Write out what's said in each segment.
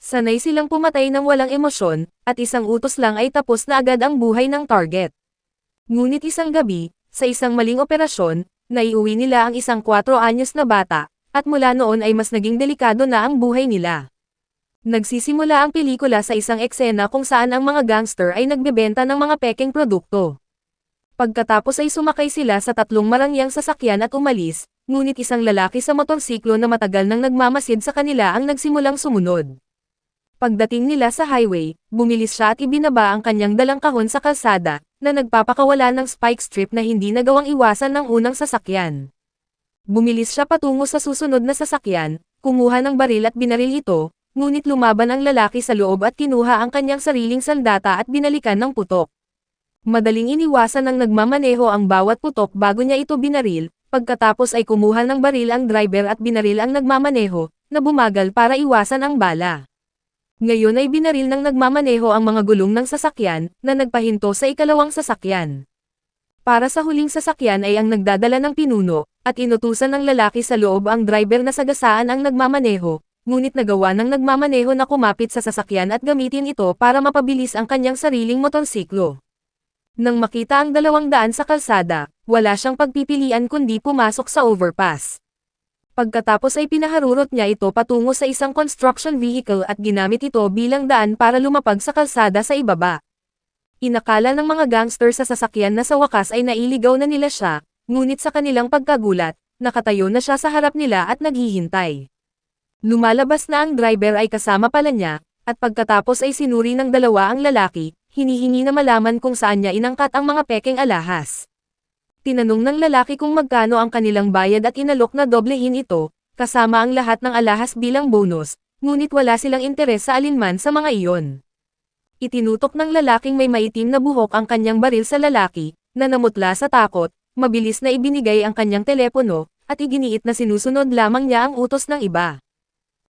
Sanay silang pumatay ng walang emosyon, at isang utos lang ay tapos na agad ang buhay ng target. Ngunit isang gabi, sa isang maling operasyon, naiuwi nila ang isang 4 anyos na bata, at mula noon ay mas naging delikado na ang buhay nila. Nagsisimula ang pelikula sa isang eksena kung saan ang mga gangster ay nagbebenta ng mga pekeng produkto. Pagkatapos ay sumakay sila sa 3 marangyang sasakyan at umalis, ngunit isang lalaki sa motorsiklo na matagal nang nagmamasid sa kanila ang nagsimulang sumunod. Pagdating nila sa highway, bumilis siya at ibinaba ang kanyang dalang kahon sa kalsada, na nagpapakawala ng spike strip na hindi nagawang iwasan ng unang sasakyan. Bumilis siya patungo sa susunod na sasakyan, kumuha ng baril at binaril ito, ngunit lumaban ang lalaki sa loob at kinuha ang kanyang sariling sandata at binalikan ng putok. Madaling iniwasan ng nagmamaneho ang bawat putok bago niya ito binaril, pagkatapos ay kumuha ng baril ang driver at binaril ang nagmamaneho, na bumagal para iwasan ang bala. Ngayon ay binaril ng nagmamaneho ang mga gulong ng sasakyan, na nagpahinto sa ikalawang sasakyan. Para sa huling sasakyan ay ang nagdadala ng pinuno, at inutusan ng lalaki sa loob ang driver na sagasaan ang nagmamaneho, ngunit nagawa ng nagmamaneho na kumapit sa sasakyan at gamitin ito para mapabilis ang kanyang sariling motorsiklo. Nang makita ang 200 sa kalsada, wala siyang pagpipilian kundi pumasok sa overpass. Pagkatapos ay pinaharurot niya ito patungo sa isang construction vehicle at ginamit ito bilang daan para lumapag sa kalsada sa ibaba. Inakala ng mga gangster sa sasakyan na sa wakas ay nailigaw na nila siya, ngunit sa kanilang pagkagulat, nakatayo na siya sa harap nila at naghihintay. Lumalabas na ang driver ay kasama pala niya, at pagkatapos ay sinuri ng dalawa ang lalaki, hinihingi na malaman kung saan niya inangkat ang mga pekeng alahas. Tinanong ng lalaki kung magkano ang kanilang bayad at inalok na doblehin ito, kasama ang lahat ng alahas bilang bonus, ngunit wala silang interes sa alinman sa mga iyon. Itinutok ng lalaking may maitim na buhok ang kanyang baril sa lalaki, na namutla sa takot, mabilis na ibinigay ang kanyang telepono, at iginiit na sinusunod lamang niya ang utos ng iba.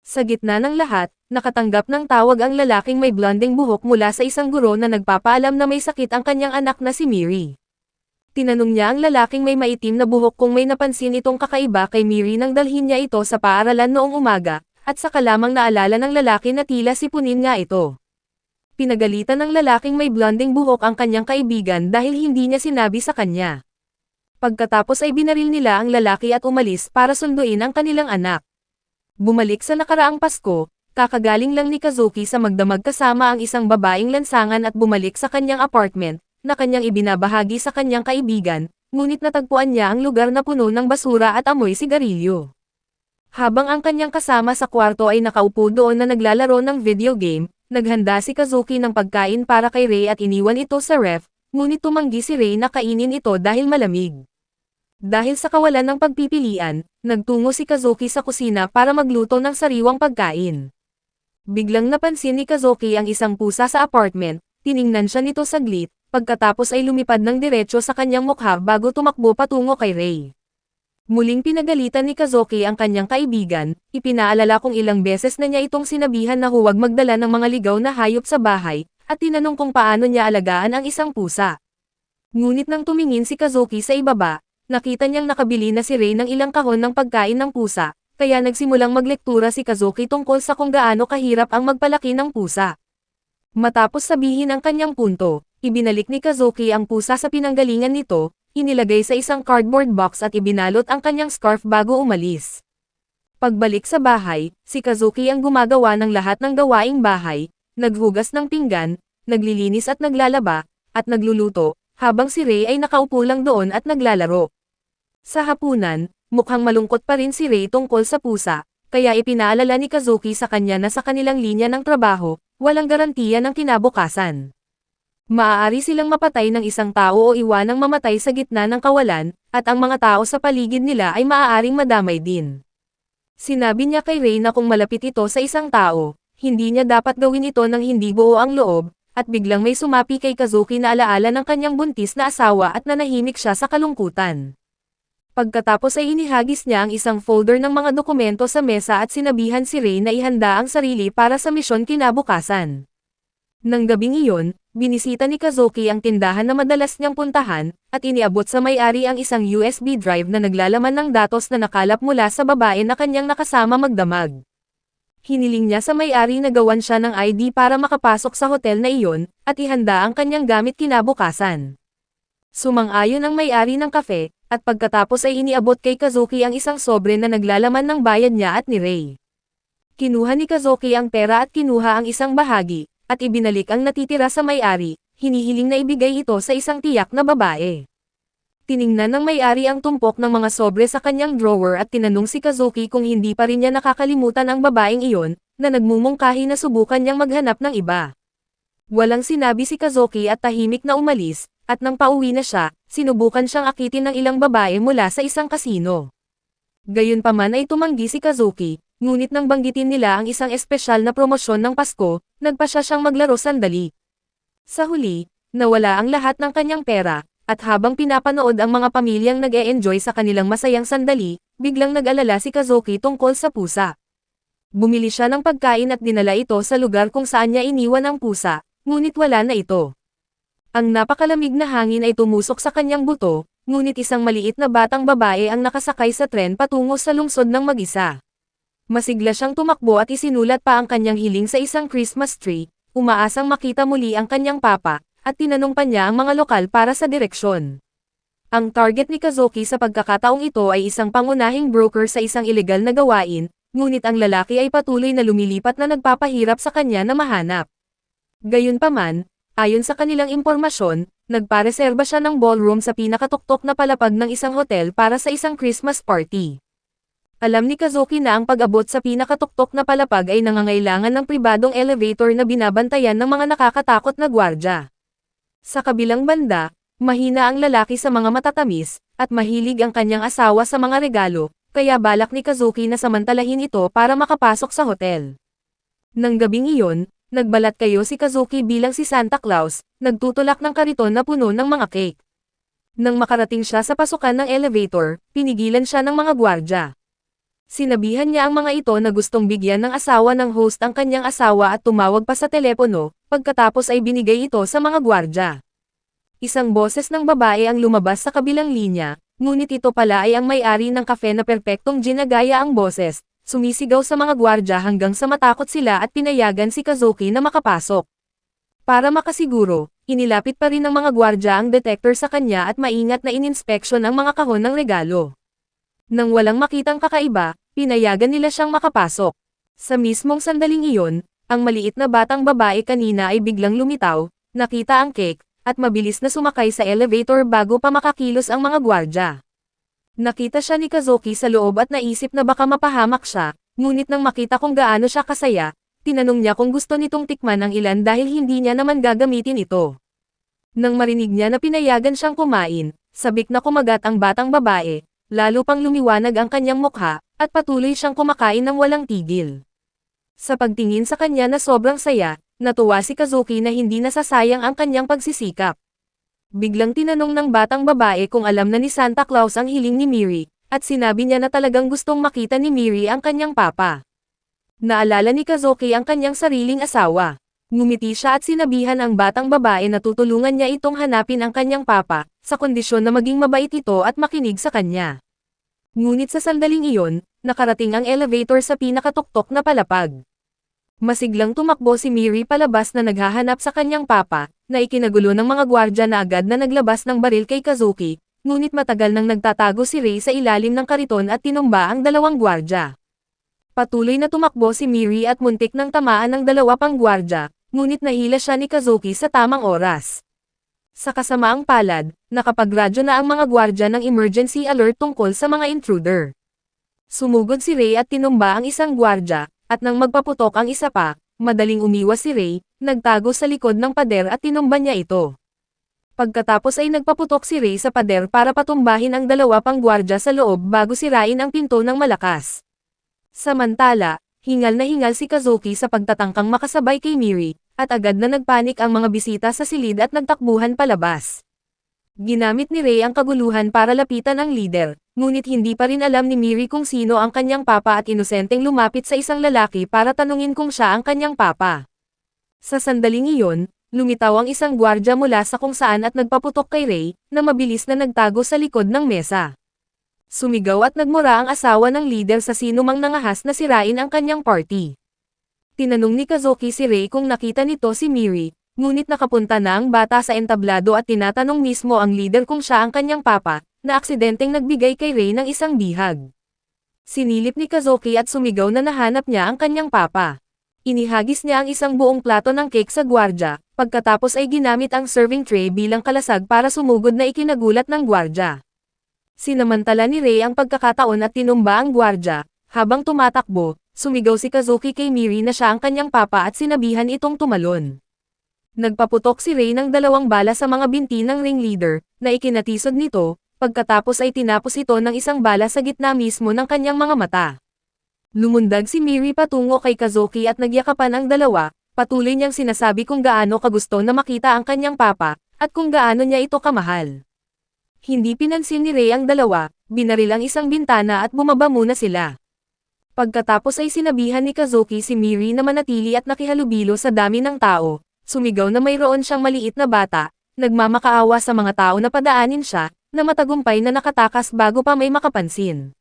Sa gitna ng lahat, nakatanggap ng tawag ang lalaking may blondeng buhok mula sa isang guro na nagpapaalam na may sakit ang kanyang anak na si Miri. Tinanong niya ang lalaking may maitim na buhok kung may napansin itong kakaiba kay Miri nang dalhin niya ito sa paaralan noong umaga, at saka lamang naalala ng lalaki na tila sipunin nga ito. Pinagalitan ng lalaking may blondeng buhok ang kanyang kaibigan dahil hindi niya sinabi sa kanya. Pagkatapos ay binaril nila ang lalaki at umalis para sunduin ang kanilang anak. Bumalik sa nakaraang Pasko, kakagaling lang ni Kazuki sa magdamag kasama ang isang babaeng lansangan at bumalik sa kanyang apartment, na kanyang ibinabahagi sa kanyang kaibigan, ngunit natagpuan niya ang lugar na puno ng basura at amoy sigarilyo. Habang ang kanyang kasama sa kwarto ay nakaupo doon na naglalaro ng video game, naghanda si Kazuki ng pagkain para kay Rei at iniwan ito sa ref, ngunit tumanggi si Rei na kainin ito dahil malamig. Dahil sa kawalan ng pagpipilian, nagtungo si Kazuki sa kusina para magluto ng sariwang pagkain. Biglang napansin ni Kazuki ang isang pusa sa apartment, tiningnan siya nito saglit, pagkatapos ay lumipad ng diretso sa kanyang mukha bago tumakbo patungo kay Rei. Muling pinagalitan ni Kazuki ang kanyang kaibigan, ipinaalala kung ilang beses na niya itong sinabihan na huwag magdala ng mga ligaw na hayop sa bahay, at tinanong kung paano niya alagaan ang isang pusa. Ngunit nang tumingin si Kazuki sa ibaba, nakita niyang nakabili na si Rei ng ilang kahon ng pagkain ng pusa, kaya nagsimulang maglektura si Kazuki tungkol sa kung gaano kahirap ang magpalaki ng pusa. Matapos sabihin ang kanyang punto, ibinalik ni Kazuki ang pusa sa pinanggalingan nito, inilagay sa isang cardboard box at ibinalot ang kanyang scarf bago umalis. Pagbalik sa bahay, si Kazuki ang gumagawa ng lahat ng gawaing bahay, naghugas ng pinggan, naglilinis at naglalaba, at nagluluto, habang si Rei ay nakaupo lang doon at naglalaro. Sa hapunan, mukhang malungkot pa rin si Rei tungkol sa pusa, kaya ipinaalala ni Kazuki sa kanya na sa kanilang linya ng trabaho, walang garantiya ng kinabukasan. Maaari silang mapatay ng isang tao o iwanang mamatay sa gitna ng kawalan, at ang mga tao sa paligid nila ay maaaring madamay din. Sinabi niya kay Rei na kung malapit ito sa isang tao, hindi niya dapat gawin ito nang hindi buo ang loob, at biglang may sumapi kay Kazuki na alaala ng kanyang buntis na asawa at nanahimik siya sa kalungkutan. Pagkatapos ay inihagis niya ang isang folder ng mga dokumento sa mesa at sinabihan si Rei na ihanda ang sarili para sa misyon kinabukasan. Nang gabing iyon, binisita ni Kazuki ang tindahan na madalas niyang puntahan, at iniabot sa may-ari ang isang USB drive na naglalaman ng datos na nakalap mula sa babae na kanyang nakasama magdamag. hiniling niya sa may-ari na gawan siya ng ID para makapasok sa hotel na iyon, at ihanda ang kanyang gamit kinabukasan. Sumang-ayon ang may-ari ng kafe, at pagkatapos ay iniabot kay Kazuki ang isang sobre na naglalaman ng bayad niya at ni Ray. Kinuha ni Kazuki ang pera at kinuha ang isang bahagi, at ibinalik ang natitira sa may-ari, hinihiling na ibigay ito sa isang tiyak na babae. Tiningnan ng may-ari ang tumpok ng mga sobre sa kanyang drawer at tinanong si Kazuki kung hindi pa rin niya nakakalimutan ang babaeng iyon, na nagmumungkahi na subukan niyang maghanap ng iba. Walang sinabi si Kazuki at tahimik na umalis, at nang pauwi na siya, sinubukan siyang akitin ng ilang babae mula sa isang kasino. Gayunpaman ay tumanggi si Kazuki, ngunit nang banggitin nila ang isang espesyal na promosyon ng Pasko, nagpa siya siyang maglaro sandali. Sa huli, nawala ang lahat ng kanyang pera, at habang pinapanood ang mga pamilyang nag-e-enjoy sa kanilang masayang sandali, biglang nag-alala si Kazuki tungkol sa pusa. Bumili siya ng pagkain at dinala ito sa lugar kung saan niya iniwan ang pusa, ngunit wala na ito. Ang napakalamig na hangin ay tumusok sa kanyang buto, ngunit isang maliit na batang babae ang nakasakay sa tren patungo sa lungsod ng mag-isa. Masigla siyang tumakbo at isinulat pa ang kanyang hiling sa isang Christmas tree, umaasang makita muli ang kanyang papa, at tinanong pa niya ang mga lokal para sa direksyon. Ang target ni Kazuki sa pagkakataong ito ay isang pangunahing broker sa isang ilegal na gawain, ngunit ang lalaki ay patuloy na lumilipat na nagpapahirap sa kanya na mahanap. Gayunpaman, ayon sa kanilang impormasyon, nagpareserba siya ng ballroom sa pinakatuktok na palapag ng isang hotel para sa isang Christmas party. Alam ni Kazuki na ang pag-abot sa pinakatuktok na palapag ay nangangailangan ng pribadong elevator na binabantayan ng mga nakakatakot na gwardya. Sa kabilang banda, mahina ang lalaki sa mga matatamis, at mahilig ang kanyang asawa sa mga regalo, kaya balak ni Kazuki na samantalahin ito para makapasok sa hotel. Nang gabing iyon, nagbalat kayo si Kazuki bilang si Santa Claus, nagtutulak ng kariton na puno ng mga cake. Nang makarating siya sa pasukan ng elevator, pinigilan siya ng mga gwardya. Sinabihan niya ang mga ito na gustong bigyan ng asawa ng host ang kanyang asawa at tumawag pa sa telepono, pagkatapos ay binigay ito sa mga gwardya. Isang boses ng babae ang lumabas sa kabilang linya, ngunit ito pala ay ang may-ari ng kafe na perpektong ginagaya ang boses, sumisigaw sa mga gwardya hanggang sa matakot sila at pinayagan si Kazuki na makapasok. Para makasiguro, inilapit pa rin ng mga gwardya ang detector sa kanya at maingat na ininspeksyon ang mga kahon ng regalo. Nang walang makitang kakaiba, pinayagan nila siyang makapasok. Sa mismong sandaling iyon, ang maliit na batang babae kanina ay biglang lumitaw, nakita ang cake, at mabilis na sumakay sa elevator bago pa makakilos ang mga gwardya. Nakita siya ni Kazuki sa loob at naisip na baka mapahamak siya, ngunit nang makita kung gaano siya kasaya, tinanong niya kung gusto nitong tikman ang ilan dahil hindi niya naman gagamitin ito. Nang marinig niya na pinayagan siyang kumain, sabik na kumagat ang batang babae, lalo pang lumiwanag ang kanyang mukha, at patuloy siyang kumakain ng walang tigil. Sa pagtingin sa kanya na sobrang saya, natuwa si Kazuki na hindi nasasayang ang kanyang pagsisikap. Biglang tinanong ng batang babae kung alam na ni Santa Claus ang hiling ni Miri, at sinabi niya na talagang gustong makita ni Miri ang kanyang papa. Naalala ni Kazuki ang kanyang sariling asawa. Ngumiti siya at sinabihan ang batang babae na tutulungan niya itong hanapin ang kanyang papa, sa kondisyon na maging mabait ito at makinig sa kanya. Ngunit sa sandaling iyon, nakarating ang elevator sa pinakatuktok na palapag. Masiglang tumakbo si Miri palabas na naghahanap sa kanyang papa, na ikinagulo ng mga gwardya na agad na naglabas ng baril kay Kazuki, ngunit matagal nang nagtatago si Ray sa ilalim ng kariton at tinumba ang dalawang gwardya. Patuloy na tumakbo si Miri at muntik nang tamaan ng dalawa pang gwardya, ngunit nahila siya ni Kazuki sa tamang oras. Sa kasamaang palad, nakapagradyo na ang mga gwardya ng emergency alert tungkol sa mga intruder. Sumugod si Ray at tinumba ang isang gwardya, at nang magpaputok ang isa pa, madaling umiwas si Ray, nagtago sa likod ng pader at tinumba niya ito. Pagkatapos ay nagpaputok si Ray sa pader para patumbahin ang dalawa pang gwardya sa loob bago sirain ang pinto ng malakas. Samantala, hingal na hingal si Kazuki sa pagtatangkang makasabay kay Miri, at agad na nagpanik ang mga bisita sa silid at nagtakbuhan palabas. Ginamit ni Ray ang kaguluhan para lapitan ang leader, ngunit hindi pa rin alam ni Miri kung sino ang kanyang papa at inosenteng lumapit sa isang lalaki para tanungin kung siya ang kanyang papa. Sa sandaling iyon, lumitaw ang isang gwardya mula sa kung saan at nagpaputok kay Ray, na mabilis na nagtago sa likod ng mesa. Sumigaw at nagmura ang asawa ng leader sa sinumang nangahas na sirain ang kanyang party. Tinanong ni Kazuki si Rei kung nakita nito si Miri, ngunit nakapunta na ang bata sa entablado at tinatanong mismo ang leader kung siya ang kanyang papa, na aksidenteng nagbigay kay Rei ng isang bihag. Sinilip ni Kazuki at sumigaw na nahanap niya ang kanyang papa. Inihagis niya ang isang buong plato ng cake sa gwardya, pagkatapos ay ginamit ang serving tray bilang kalasag para sumugod na ikinagulat ng gwardya. Sinamantala ni Rei ang pagkakataon at tinumba ang gwardya, habang tumatakbo, sumigaw si Kazuki kay Miri na siya ang kanyang papa at sinabihan itong tumalon. Nagpaputok si Rei ng 2 bala sa mga binti ng ringleader, na ikinatisod nito, pagkatapos ay tinapos ito ng isang bala sa gitna mismo ng kanyang mga mata. Lumundag si Miri patungo kay Kazuki at nagyakapan ang dalawa, patuloy niyang sinasabi kung gaano kagusto na makita ang kanyang papa, at kung gaano niya ito kamahal. Hindi pinansin ni Rei ang dalawa, binaril ang isang bintana at bumaba muna sila. Pagkatapos ay sinabihan ni Kazuki si Miri na manatili at nakihalubilo sa dami ng tao, sumigaw na mayroon siyang maliit na bata, nagmamakaawa sa mga tao na padaanin siya, na matagumpay na nakatakas bago pa may makapansin.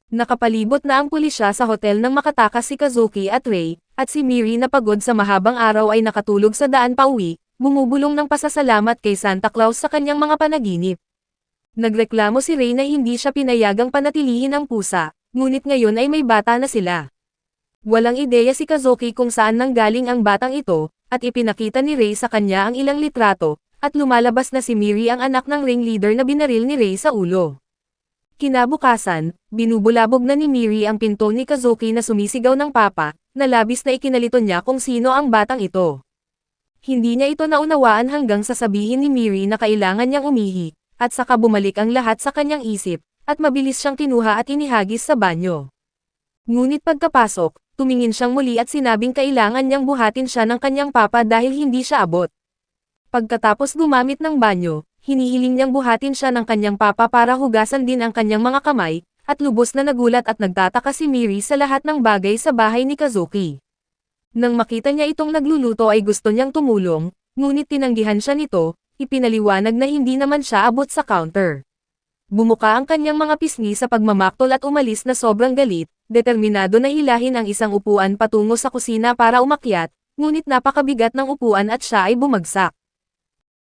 Nakapalibot na ang pulisya sa hotel nang makatakas si Kazuki at Rei, at si Miri na pagod sa mahabang araw ay nakatulog sa daan pauwi, bumubulong ng pasasalamat kay Santa Claus sa kanyang mga panaginip. Nagreklamo si Rei na hindi siya pinayagang panatilihin ang pusa, ngunit ngayon ay may bata na sila. Walang ideya si Kazuki kung saan nanggaling ang batang ito, at ipinakita ni Rei sa kanya ang ilang litrato, at lumalabas na si Miri ang anak ng ringleader na binaril ni Rei sa ulo. Kinabukasan, binubulabog na ni Miri ang pinto ni Kazuki na sumisigaw ng papa, na labis na ikinalito niya kung sino ang batang ito. Hindi niya ito naunawaan hanggang sasabihin ni Miri na kailangan niyang umihi, at saka bumalik ang lahat sa kanyang isip, at mabilis siyang kinuha at inihagis sa banyo. Ngunit pagkapasok, tumingin siyang muli at sinabing kailangan niyang buhatin siya ng kanyang papa dahil hindi siya abot. Pagkatapos gumamit ng banyo, hinihiling niyang buhatin siya ng kanyang papa para hugasan din ang kanyang mga kamay, at lubos na nagulat at nagtataka si Miri sa lahat ng bagay sa bahay ni Kazuki. Nang makita niya itong nagluluto ay gusto niyang tumulong, ngunit tinanggihan siya nito, ipinaliwanag na hindi naman siya abot sa counter. Bumuka ang kanyang mga pisngi sa pagmamaktol at umalis na sobrang galit, determinado na hilahin ang isang upuan patungo sa kusina para umakyat, ngunit napakabigat ng upuan at siya ay bumagsak.